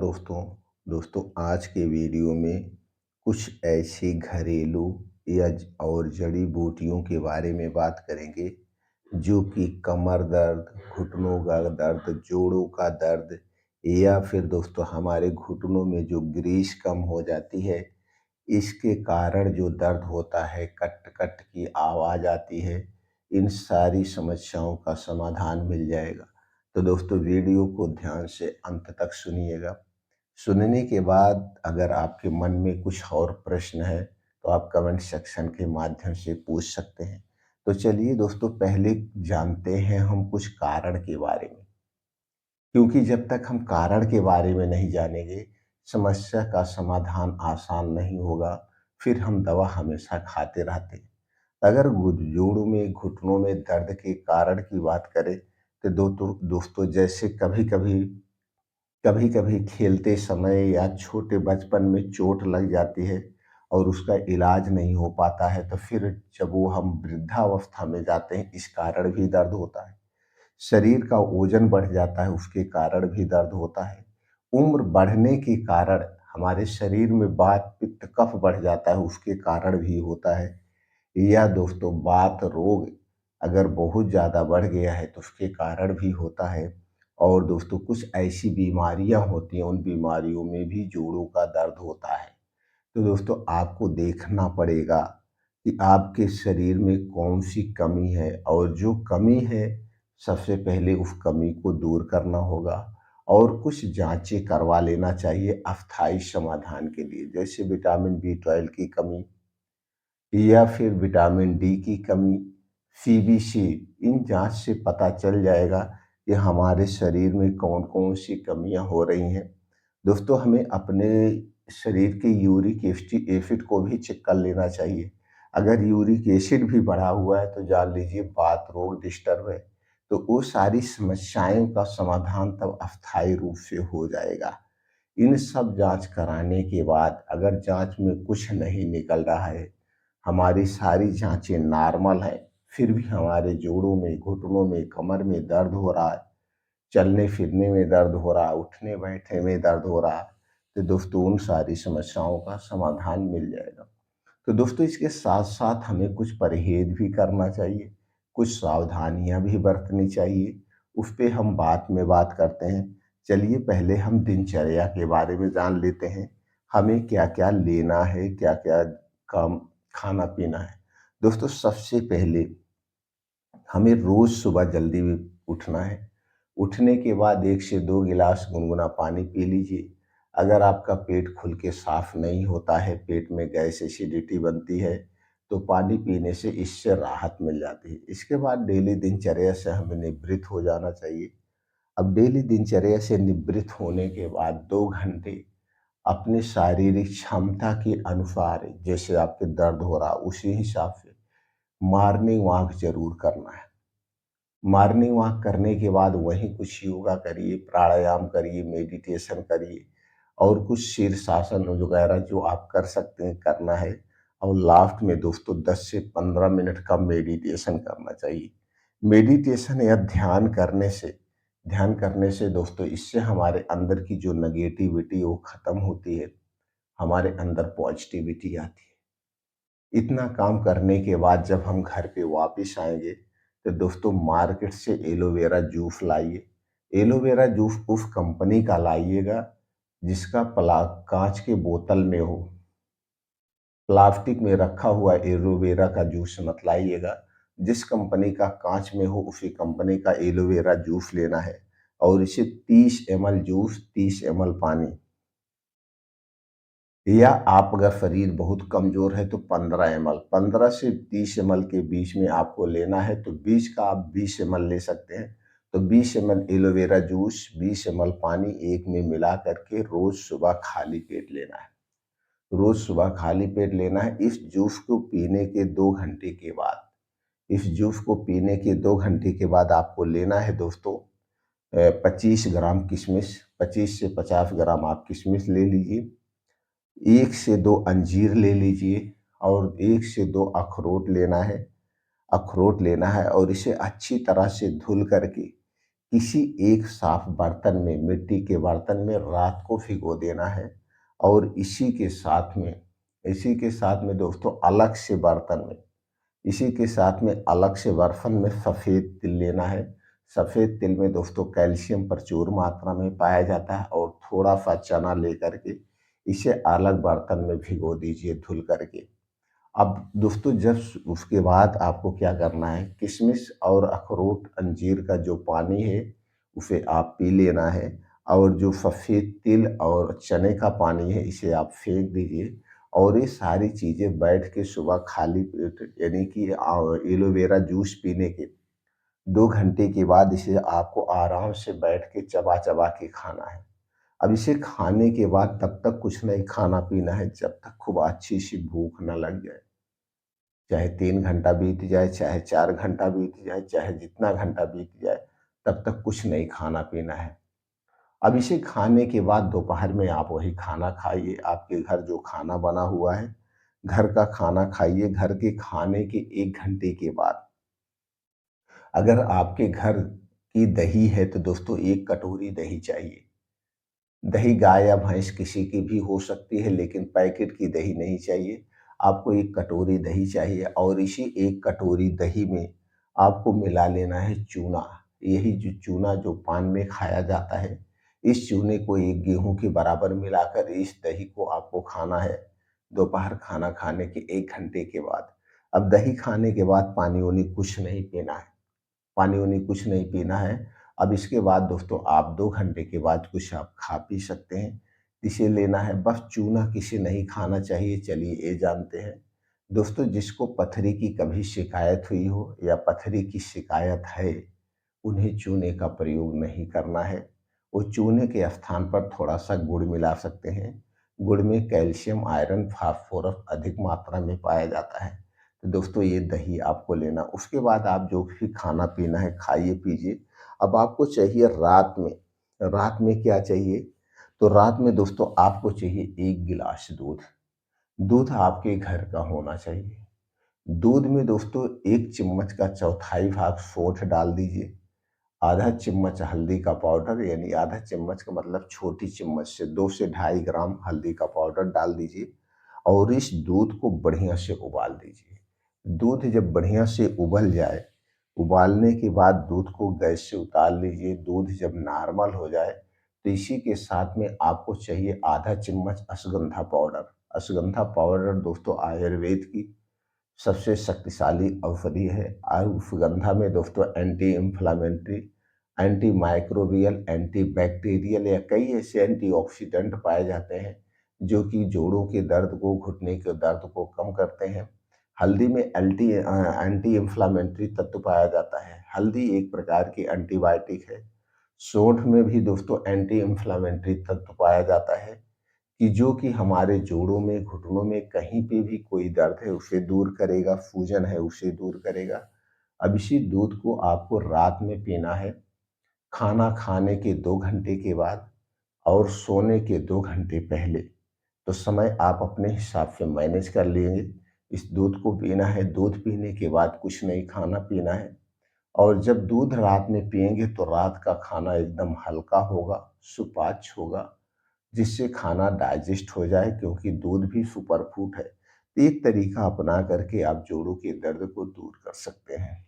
दोस्तों दोस्तों आज के वीडियो में कुछ ऐसे घरेलू और जड़ी बूटियों के बारे में बात करेंगे जो कि कमर दर्द, घुटनों का दर्द, जोड़ों का दर्द या फिर दोस्तों हमारे घुटनों में जो ग्रीस कम हो जाती है, इसके कारण जो दर्द होता है, कट कट की आवाज़ आती है, इन सारी समस्याओं का समाधान मिल जाएगा। तो दोस्तों वीडियो को ध्यान से अंत तक सुनिएगा। सुनने के बाद अगर आपके मन में कुछ और प्रश्न है तो आप कमेंट सेक्शन के माध्यम से पूछ सकते हैं। तो चलिए दोस्तों पहले जानते हैं हम कुछ कारण के बारे में, क्योंकि जब तक हम कारण के बारे में नहीं जानेंगे, समस्या का समाधान आसान नहीं होगा, फिर हम दवा हमेशा खाते रहते हैं। अगर जोड़ों में, घुटनों में दर्द के कारण की बात करें तो दोस्तों जैसे कभी-कभी खेलते समय या छोटे बचपन में चोट लग जाती है और उसका इलाज नहीं हो पाता है, तो फिर जब वो हम वृद्धावस्था में जाते हैं, इस कारण भी दर्द होता है। शरीर का वजन बढ़ जाता है, उसके कारण भी दर्द होता है। उम्र बढ़ने के कारण हमारे शरीर में वात, पित्त, कफ बढ़ जाता है, उसके कारण भी होता है। या दोस्तों वात रोग अगर बहुत ज़्यादा बढ़ गया है तो उसके कारण भी होता है। और दोस्तों कुछ ऐसी बीमारियां होती हैं, उन बीमारियों में भी जोड़ों का दर्द होता है। तो दोस्तों आपको देखना पड़ेगा कि आपके शरीर में कौन सी कमी है, और जो कमी है सबसे पहले उस कमी को दूर करना होगा और कुछ जांचें करवा लेना चाहिए अस्थायी समाधान के लिए, जैसे विटामिन बी 12 की कमी या फिर विटामिन डी की कमी, सीबीसी। इन जांच से पता चल जाएगा कि हमारे शरीर में कौन कौन सी कमियां हो रही हैं। दोस्तों हमें अपने शरीर के यूरिक एसिड को भी चेक कर लेना चाहिए। अगर यूरिक एसिड भी बढ़ा हुआ है तो जान लीजिए वात रोग डिस्टर्ब है। तो वो सारी समस्याओं का समाधान तब अस्थायी रूप से हो जाएगा। इन सब जांच कराने के बाद अगर जांच में कुछ नहीं निकल रहा है, हमारी सारी जांचें नॉर्मल हैं, फिर भी हमारे जोड़ों में, घुटनों में, कमर में दर्द हो रहा है, चलने फिरने में दर्द हो रहा है, उठने बैठने में दर्द हो रहा है, तो दोस्तों उन सारी समस्याओं का समाधान मिल जाएगा। तो दोस्तों इसके साथ साथ हमें कुछ परहेज भी करना चाहिए, कुछ सावधानियां भी बरतनी चाहिए। उस पे हम बात में बात करते हैं। चलिए पहले हम दिनचर्या के बारे में जान लेते हैं। हमें क्या क्या लेना है, क्या क्या काम खाना पीना है। दोस्तों सबसे पहले हमें रोज सुबह जल्दी उठना है। उठने के बाद 1 से 2 गिलास गुनगुना पानी पी लीजिए। अगर आपका पेट खुल के साफ नहीं होता है, पेट में गैस एसिडिटी बनती है, तो पानी पीने से इससे राहत मिल जाती है। इसके बाद डेली दिनचर्या से हमें निवृत्त हो जाना चाहिए। अब डेली दिनचर्या से निवृत्त होने के बाद 2 घंटे अपने शारीरिक क्षमता के अनुसार, जैसे आपके दर्द हो रहा उसी हिसाब से मॉर्निंग वॉक जरूर करना है। मॉर्निंग वॉक करने के बाद वहीं कुछ योगा करिए, प्राणायाम करिए, मेडिटेशन करिए और कुछ शीर्षासन वगैरह जो आप कर सकते हैं करना है। और लास्ट में दोस्तों 10 से 15 मिनट का मेडिटेशन करना चाहिए। मेडिटेशन या ध्यान करने से दोस्तों इससे हमारे अंदर की जो नेगेटिविटी वो खत्म होती है, हमारे अंदर पॉजिटिविटी आती है। इतना काम करने के बाद जब हम घर पे वापस आएंगे तो दोस्तों मार्केट से एलोवेरा जूस लाइए। एलोवेरा जूस उस कंपनी का लाइएगा जिसका पला कांच के बोतल में हो। प्लास्टिक में रखा हुआ एलोवेरा का जूस मत लाइएगा। जिस कंपनी का कांच में हो उसी कंपनी का एलोवेरा जूस लेना है और इसे 30 ml जूस, 30 ml पानी, या आप अगर शरीर बहुत कमजोर है तो 15 ml, 15 से 30 ml के बीच में आपको लेना है। तो बीच का आप 20 ml ले सकते हैं। तो 20 ml एलोवेरा जूस, 20 ml पानी एक में मिला करके रोज सुबह खाली पेट लेना है। रोज सुबह खाली पेट लेना है। इस जूस को पीने के 2 घंटे के बाद, इस जूस को पीने के 2 घंटे के बाद आपको लेना है दोस्तों 25 ग्राम किशमिश, 25 से 50 ग्राम आप किशमिश ले लीजिए। 1 से 2 अंजीर ले लीजिए और 1 से 2 अखरोट लेना है। अखरोट लेना है और इसे अच्छी तरह से धुल करके किसी एक साफ बर्तन में, मिट्टी के बर्तन में रात को भिगो देना है। और इसी के साथ में दोस्तों अलग से बर्तन में, इसी के साथ में अलग से बर्तन में सफ़ेद तिल लेना है। सफ़ेद तिल में दोस्तों कैल्शियम प्रचुर मात्रा में पाया जाता है, और थोड़ा-सा चना लेकर के इसे अलग बर्तन में भिगो दीजिए धुल करके। अब दोस्तों जब उसके बाद आपको क्या करना है, किशमिश और अखरोट अंजीर का जो पानी है उसे आप पी लेना है, और जो सफ़ेद तिल और चने का पानी है इसे आप फेंक दीजिए। और ये सारी चीज़ें बैठ के सुबह खाली पेट, यानी कि एलोवेरा जूस पीने के 2 घंटे के बाद इसे आपको आराम से बैठ के चबा-चबा के खाना है। अब इसे खाने के बाद तब तक कुछ नहीं खाना-पीना है जब तक खूब अच्छी-सी भूख ना लग जाए। चाहे 3 घंटा बीत जाए, चाहे 4 घंटा बीत जाए, चाहे जितना घंटा बीत जाए, तब तक कुछ नहीं खाना-पीना है। अब इसे खाने के बाद दोपहर में आप वही खाना खाइए, आपके घर जो खाना बना हुआ है, घर का खाना खाइए। घर के खाने के 1 घंटे के बाद अगर आपके घर की दही है तो दोस्तों 1 कटोरी दही चाहिए। दही गाय या भैंस किसी की भी हो सकती है, लेकिन पैकेट की दही नहीं चाहिए। आपको 1 कटोरी दही चाहिए, और इसी 1 कटोरी दही में आपको मिला लेना है चूना। यही जो चूना जो पान में खाया जाता है, इस चूने को 1 गेहूँ के बराबर मिलाकर इस दही को आपको खाना है, दोपहर खाना खाने के 1 घंटे के बाद। अब दही खाने के बाद पानी-वानी कुछ नहीं पीना है। पानी-वानी कुछ नहीं पीना है। अब इसके बाद दोस्तों आप 2 घंटे के बाद कुछ आप खा पी सकते हैं। इसे लेना है, बस चूना किसे नहीं खाना चाहिए चलिए ये जानते हैं। दोस्तों जिसको पथरी की कभी शिकायत हुई हो या पथरी की शिकायत है, उन्हें चूने का प्रयोग नहीं करना है। वो चूने के स्थान पर थोड़ा-सा गुड़ मिला सकते हैं। गुड़ में कैल्शियम, आयरन, फास्फोरस अधिक मात्रा में पाया जाता है। तो दोस्तों ये दही आपको लेना, उसके बाद आप जो भी खाना-पीना है खाइए-पीजिए। अब आपको चाहिए रात में क्या चाहिए? तो रात में दोस्तों आपको चाहिए 1 गिलास दूध। दूध आपके घर का होना चाहिए। दूध में दोस्तों 1 चम्मच का चौथाई भाग सौंठ डाल दीजिए। आधा चम्मच हल्दी का पाउडर, यानी आधा चम्मच का मतलब छोटी चम्मच से 2 से ढाई ग्राम हल्दी का पाउडर डाल दीजिए, और इस दूध को बढ़िया से उबाल दीजिए। दूध जब बढ़िया से उबल जाए, उबालने के बाद दूध को गैस से उतार लीजिए। दूध जब नॉर्मल हो जाए, तो इसी के साथ में आपको चाहिए आधा चम्मच अश्वगंधा पाउडर। अश्वगंधा पाउडर दोस्तों आयुर्वेद की सबसे शक्तिशाली औषधि है। अश्वगंधा में दोस्तों anti inflammatory, anti microbial, anti bacterial या कई ऐसे एंटीऑक्सीडेंट पाए जाते हैं, जो कि जोड़ों के दर्द को, घुटने के दर्द को कम करते हैं। हल्दी में एंटी इन्फ्लेमेटरी तत्व पाया जाता है। हल्दी एक प्रकार की एंटीबायोटिक है। सौंठ में भी दोस्तों एंटी इन्फ्लेमेटरी तत्व पाया जाता है, कि जो कि हमारे जोड़ों में, घुटनों में कहीं पे भी कोई दर्द है उसे दूर करेगा, सूजन है उसे दूर करेगा। अब इसी दूध को आपको रात में पीना है, खाना खाने के 2 घंटे के बाद और सोने के 2 घंटे पहले। तो समय आप अपने हिसाब से मैनेज कर लेंगे। इस दूध को पीना है, दूध पीने के बाद कुछ नहीं खाना-पीना है, और जब दूध रात में पिएँगे तो रात का खाना एकदम हल्का होगा, सुपाच्य होगा, जिससे खाना डाइजेस्ट हो जाए, क्योंकि दूध भी सुपरफूड है। तो एक तरीका अपना करके आप जोड़ों के दर्द को दूर कर सकते हैं।